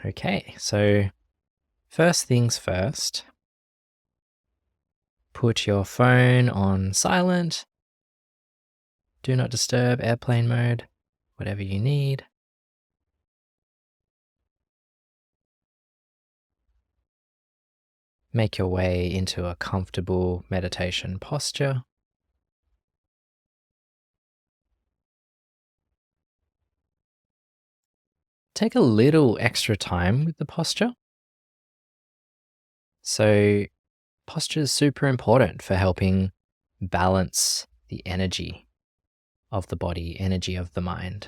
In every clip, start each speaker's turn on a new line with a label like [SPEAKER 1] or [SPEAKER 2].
[SPEAKER 1] Okay, so first things first, put your phone on silent, do not disturb, airplane mode, whatever you need. Make your way into a comfortable meditation posture. Take a little extra time with the posture. So, posture is super important for helping balance the energy of the body, energy of the mind.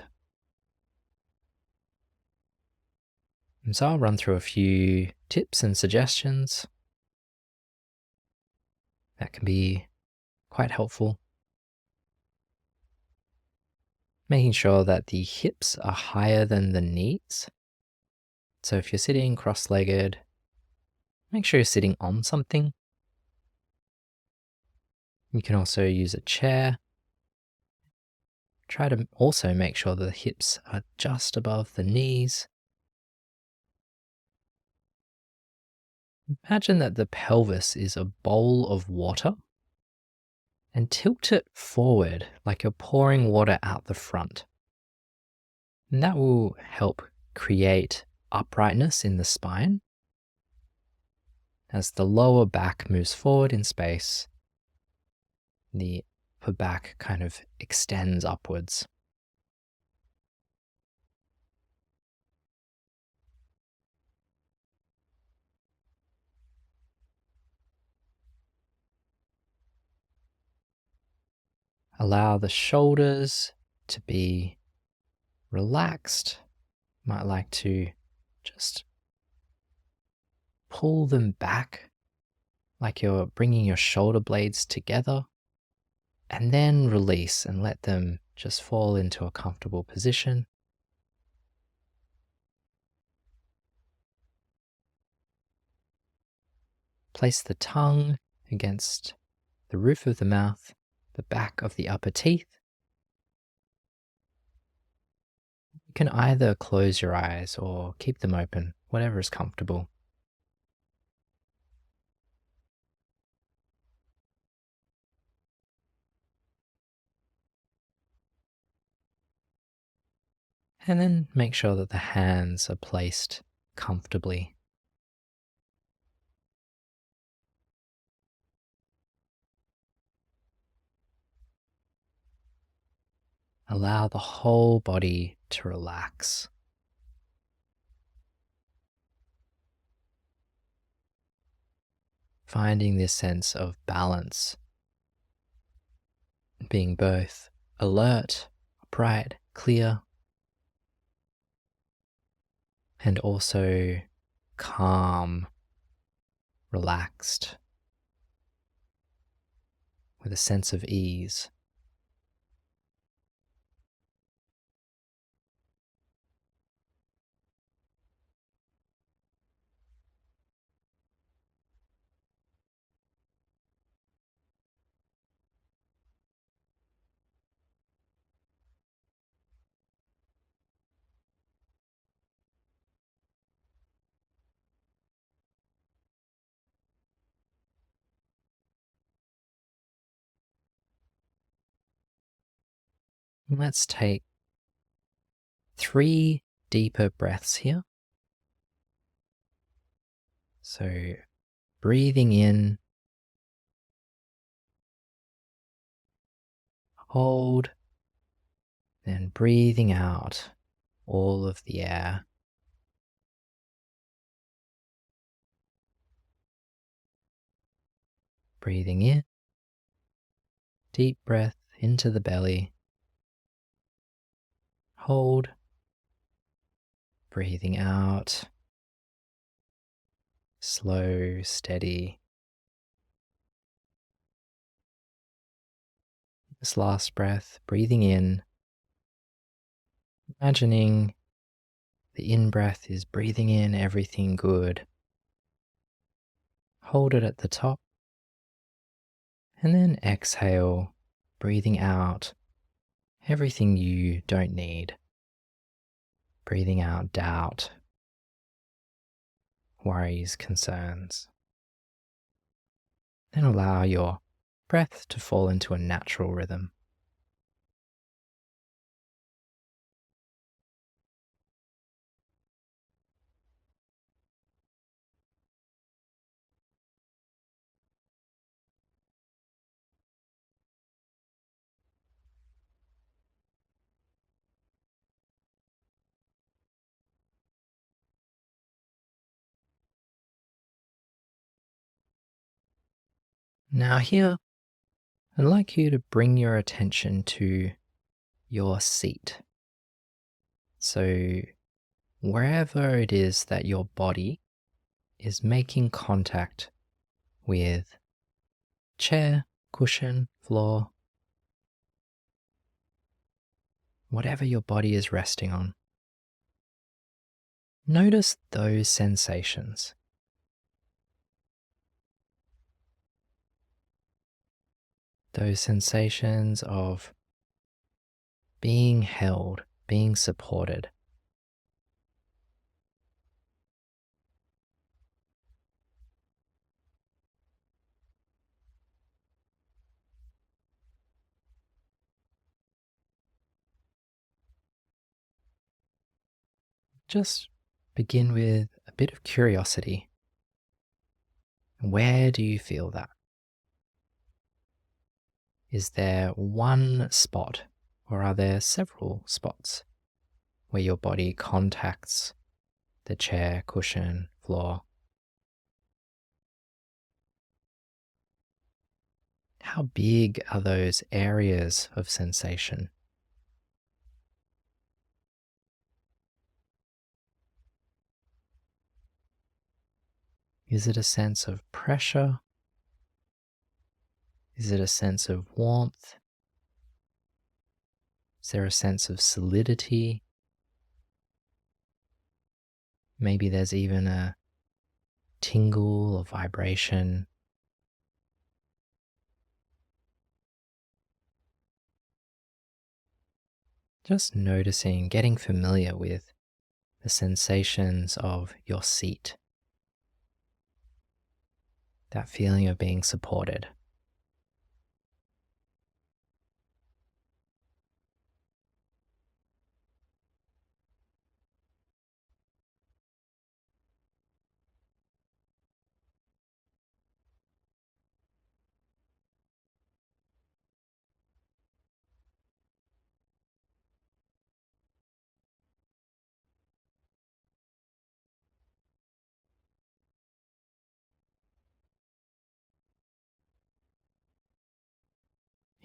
[SPEAKER 1] And so I'll run through a few tips and suggestions that can be quite helpful. Making sure that the hips are higher than the knees. So if you're sitting cross-legged, make sure you're sitting on something. You can also use a chair. Try to also make sure the hips are just above the knees. Imagine that the pelvis is a bowl of water and tilt it forward like you're pouring water out the front. And that will help create uprightness in the spine. As the lower back moves forward in space, the upper back kind of extends upwards. Allow the shoulders to be relaxed. Might like to just pull them back like you're bringing your shoulder blades together, and then release and let them just fall into a comfortable position. Place the tongue against the roof of the mouth, the back of the upper teeth. You can either close your eyes or keep them open, whatever is comfortable. And then make sure that the hands are placed comfortably. Allow the whole body to relax. Finding this sense of balance, being both alert, upright, clear, and also calm, relaxed, with a sense of ease. Let's take 3 deeper breaths here. So breathing in, hold, then breathing out all of the air. Breathing in, deep breath into the belly. Hold, breathing out, slow, steady. This last breath, breathing in, imagining the in-breath is breathing in everything good. Hold it at the top, and then exhale, breathing out everything you don't need. Breathing out doubt, worries, concerns. Then allow your breath to fall into a natural rhythm. Now, here, I'd like you to bring your attention to your seat. So, wherever it is that your body is making contact with chair, cushion, floor, whatever your body is resting on, notice those sensations. Those sensations of being held, being supported. Just begin with a bit of curiosity. Where do you feel that? Is there one spot, or are there several spots where your body contacts the chair, cushion, floor? How big are those areas of sensation? Is it a sense of pressure? Is it a sense of warmth? Is there a sense of solidity? Maybe there's even a tingle or vibration. Just noticing, getting familiar with the sensations of your seat. That feeling of being supported.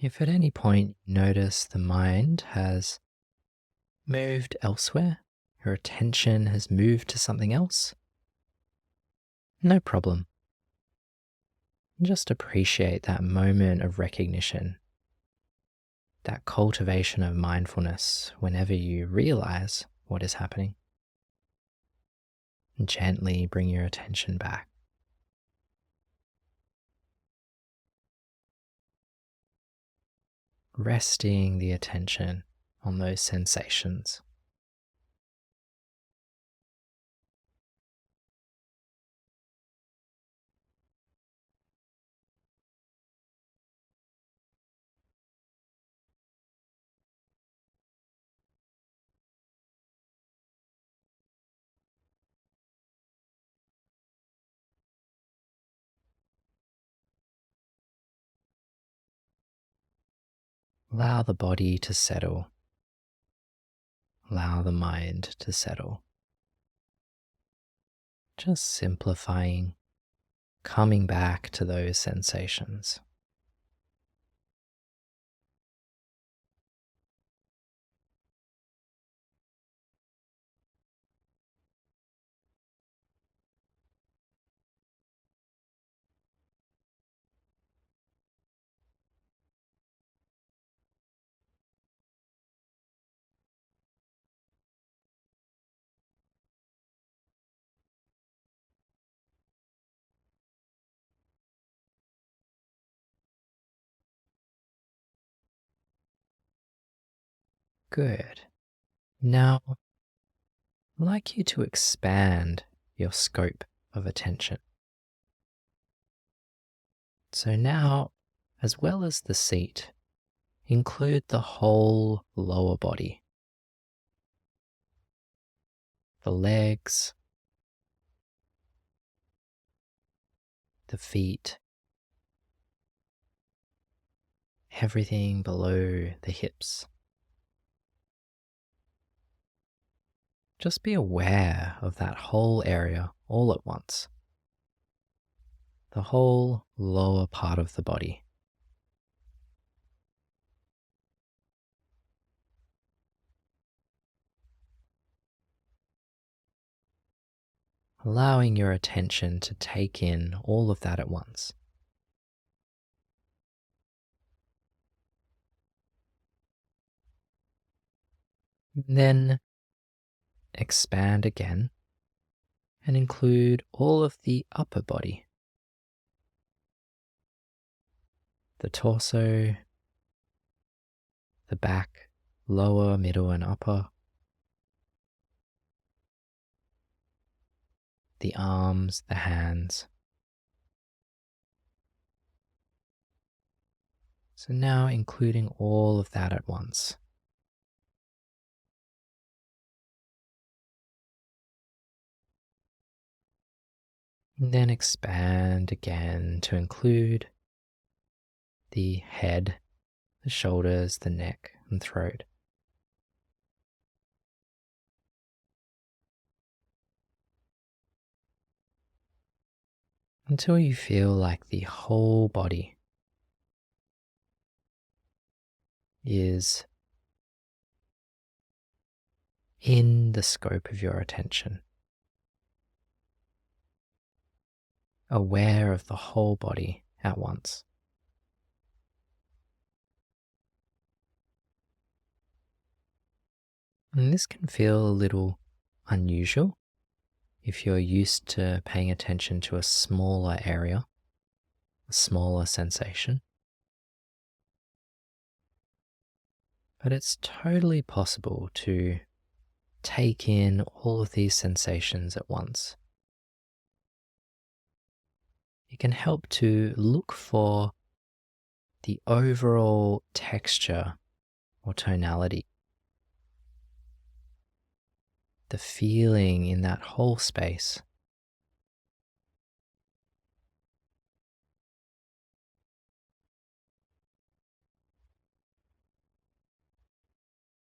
[SPEAKER 1] If at any point you notice the mind has moved elsewhere, your attention has moved to something else, no problem. Just appreciate that moment of recognition, that cultivation of mindfulness whenever you realize what is happening. And gently bring your attention back. Resting the attention on those sensations. Allow the body to settle. Allow the mind to settle. Just simplifying, coming back to those sensations. Good. Now, I'd like you to expand your scope of attention. So now, as well as the seat, include the whole lower body, the legs, the feet, everything below the hips. Just be aware of that whole area all at once, the whole lower part of the body. Allowing your attention to take in all of that at once. Then expand again and include all of the upper body, the torso, the back, lower, middle, and upper, the arms, the hands. So now including all of that at once. And then expand again to include the head, the shoulders, the neck, and throat. Until you feel like the whole body is in the scope of your attention, aware of the whole body at once. And this can feel a little unusual if you're used to paying attention to a smaller area, a smaller sensation. But it's totally possible to take in all of these sensations at once. It can help to look for the overall texture or tonality, the feeling in that whole space.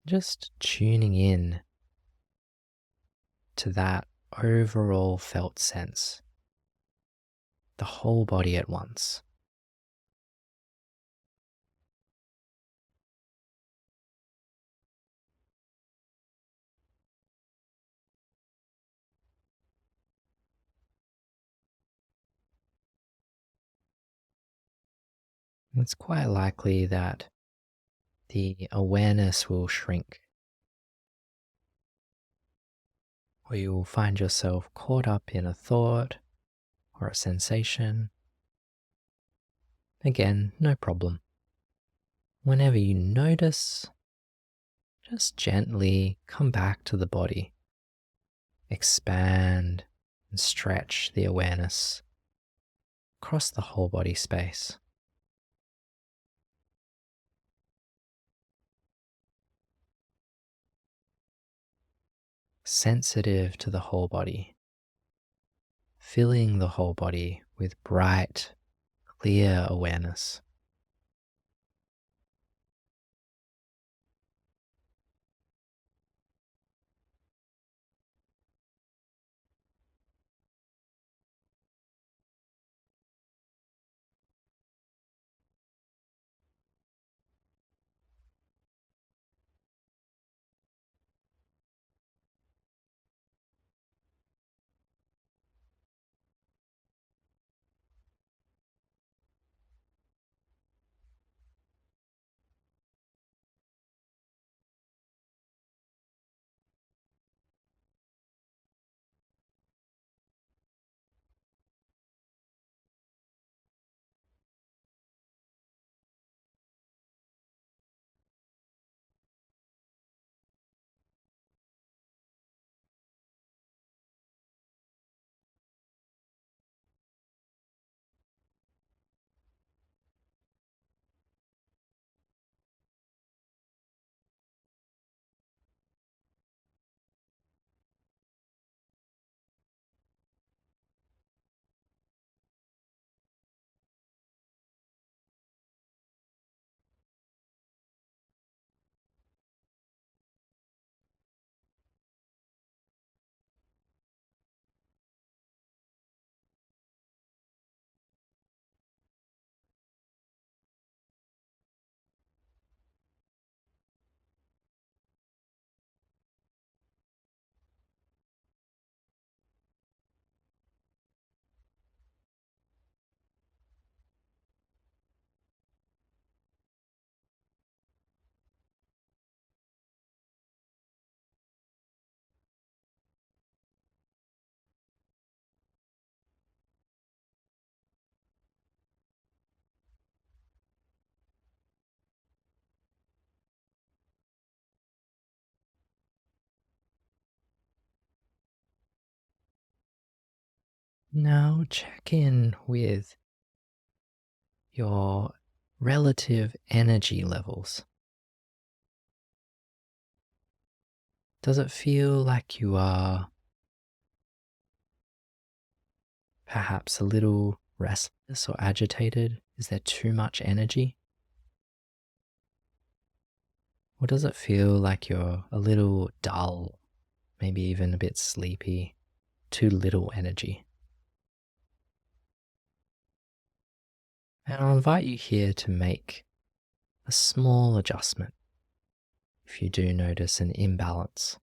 [SPEAKER 1] Just tuning in to that overall felt sense, the whole body at once. It's quite likely that the awareness will shrink, or you will find yourself caught up in a thought or a sensation. Again, no problem. Whenever you notice, just gently come back to the body. Expand and stretch the awareness across the whole body space. Sensitive to the whole body, filling the whole body with bright, clear awareness. Now check in with your relative energy levels. Does it feel like you are perhaps a little restless or agitated? Is there too much energy? Or does it feel like you're a little dull, maybe even a bit sleepy, too little energy? And I'll invite you here to make a small adjustment if you do notice an imbalance.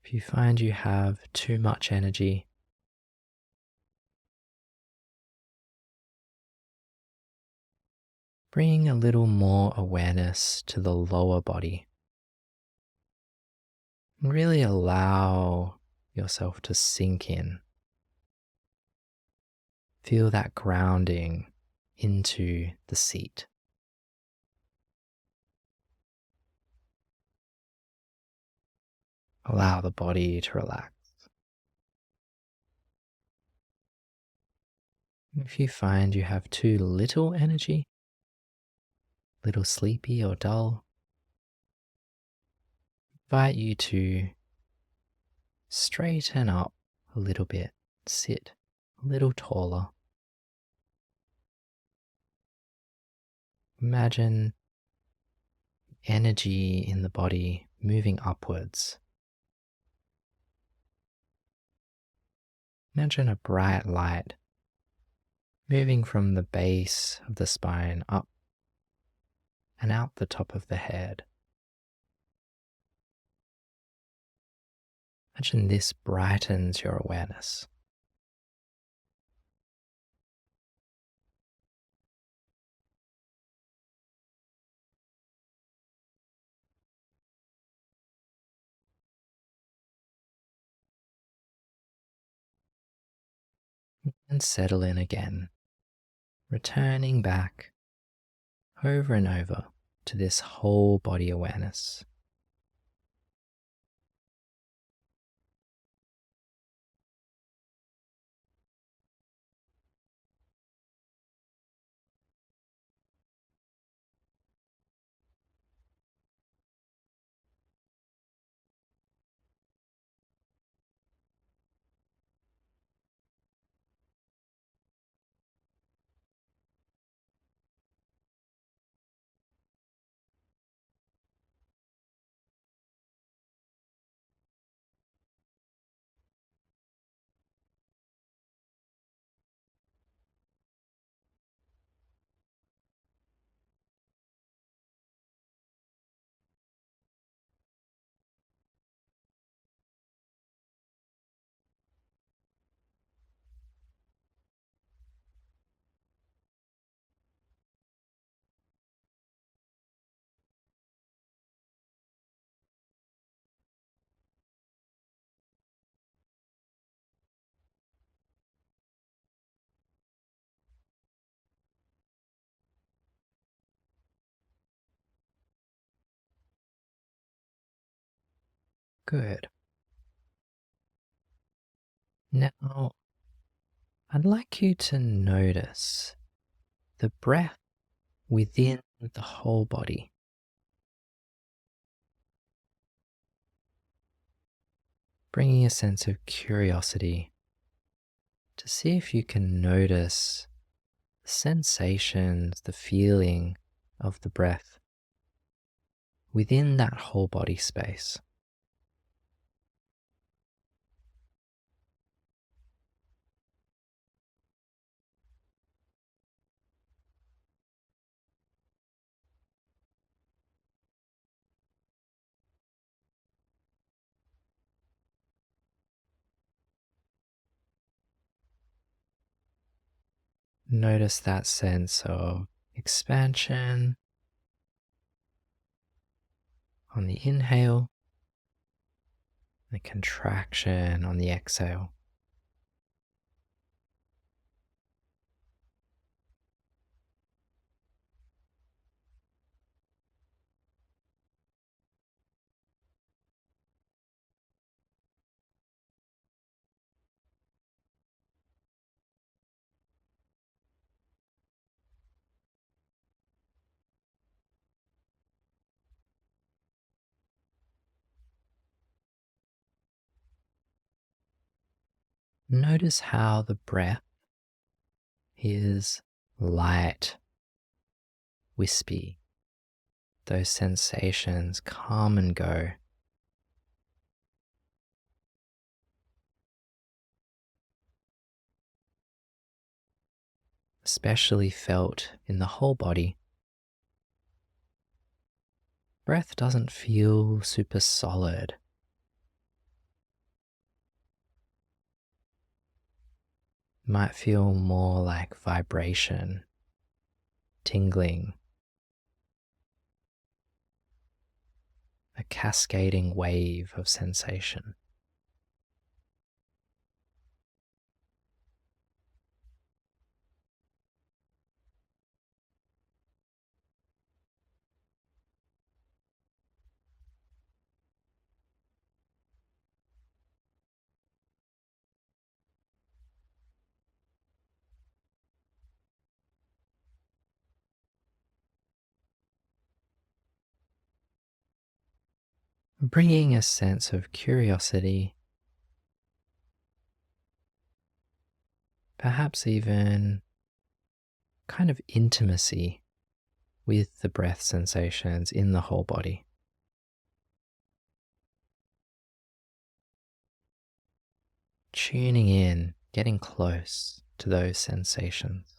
[SPEAKER 1] If you find you have too much energy, bring a little more awareness to the lower body. Really allow yourself to sink in. Feel that grounding into the seat. Allow the body to relax. If you find you have too little energy, little sleepy or dull, invite you to straighten up a little bit, sit a little taller. Imagine energy in the body moving upwards. Imagine a bright light moving from the base of the spine up and out the top of the head. Imagine this brightens your awareness. And settle in again, returning back over and over to this whole body awareness. Good. Now, I'd like you to notice the breath within the whole body. Bringing a sense of curiosity to see if you can notice the sensations, the feeling of the breath within that whole body space. Notice that sense of expansion on the inhale, the contraction on the exhale. Notice how the breath is light, wispy. Those sensations come and go. Especially felt in the whole body. Breath doesn't feel super solid. It might feel more like vibration, tingling, a cascading wave of sensation. Bringing a sense of curiosity, perhaps even kind of intimacy with the breath sensations in the whole body. Tuning in, getting close to those sensations.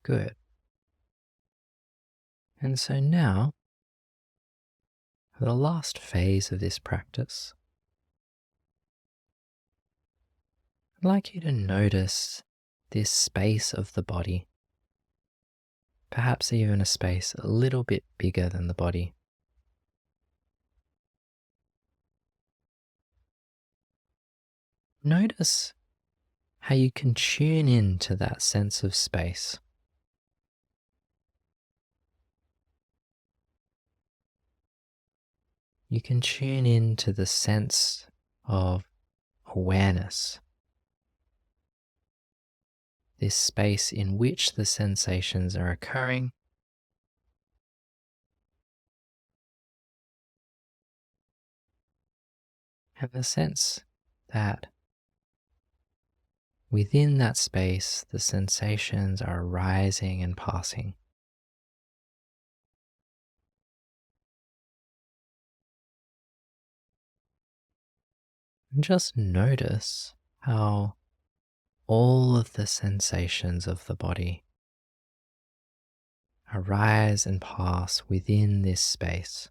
[SPEAKER 1] Good. And so now, for the last phase of this practice, I'd like you to notice this space of the body, perhaps even a space a little bit bigger than the body. Notice how you can tune in to that sense of space. You can tune in to the sense of awareness, this space in which the sensations are occurring, and the sense that within that space the sensations are arising and passing. And just notice how all of the sensations of the body arise and pass within this space.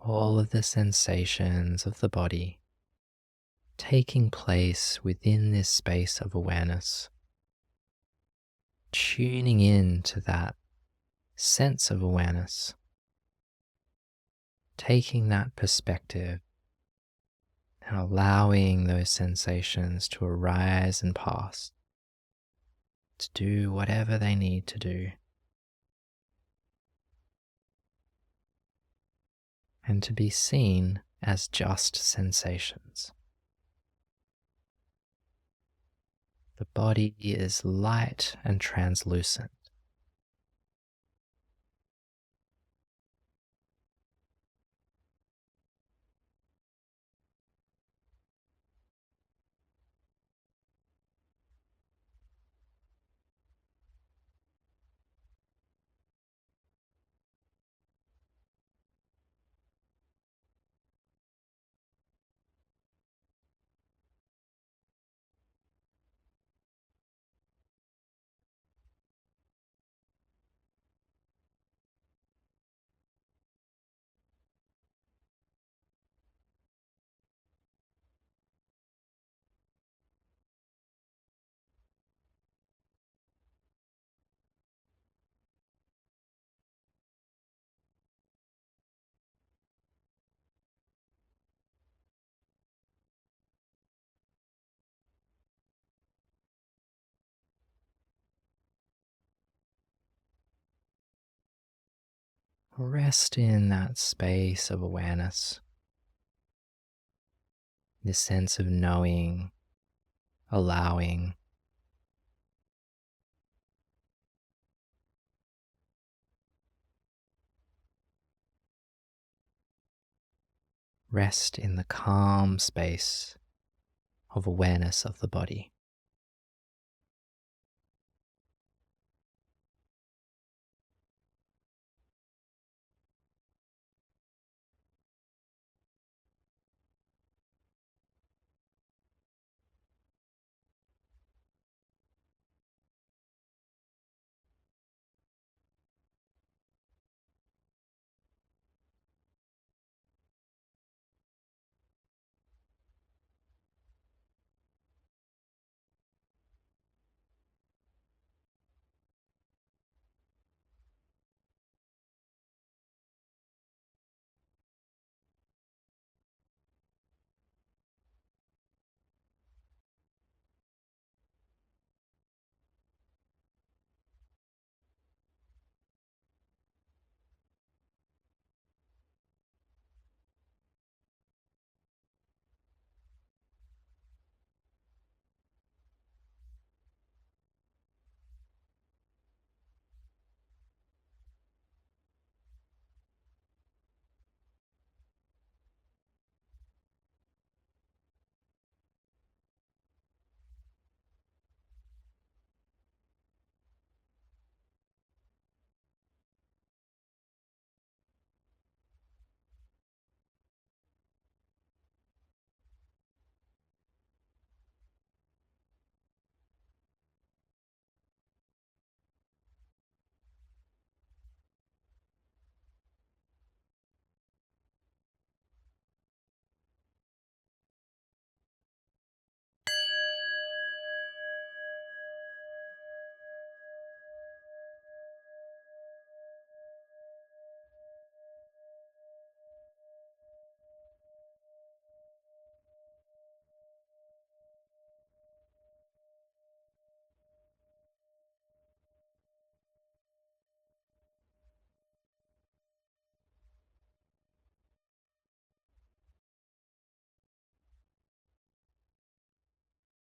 [SPEAKER 1] All of the sensations of the body taking place within this space of awareness, tuning in to that sense of awareness, taking that perspective and allowing those sensations to arise and pass, to do whatever they need to do, and to be seen as just sensations. The body is light and translucent. rest in that space of awareness, this sense of knowing, allowing. Rest in the calm space of awareness of the body.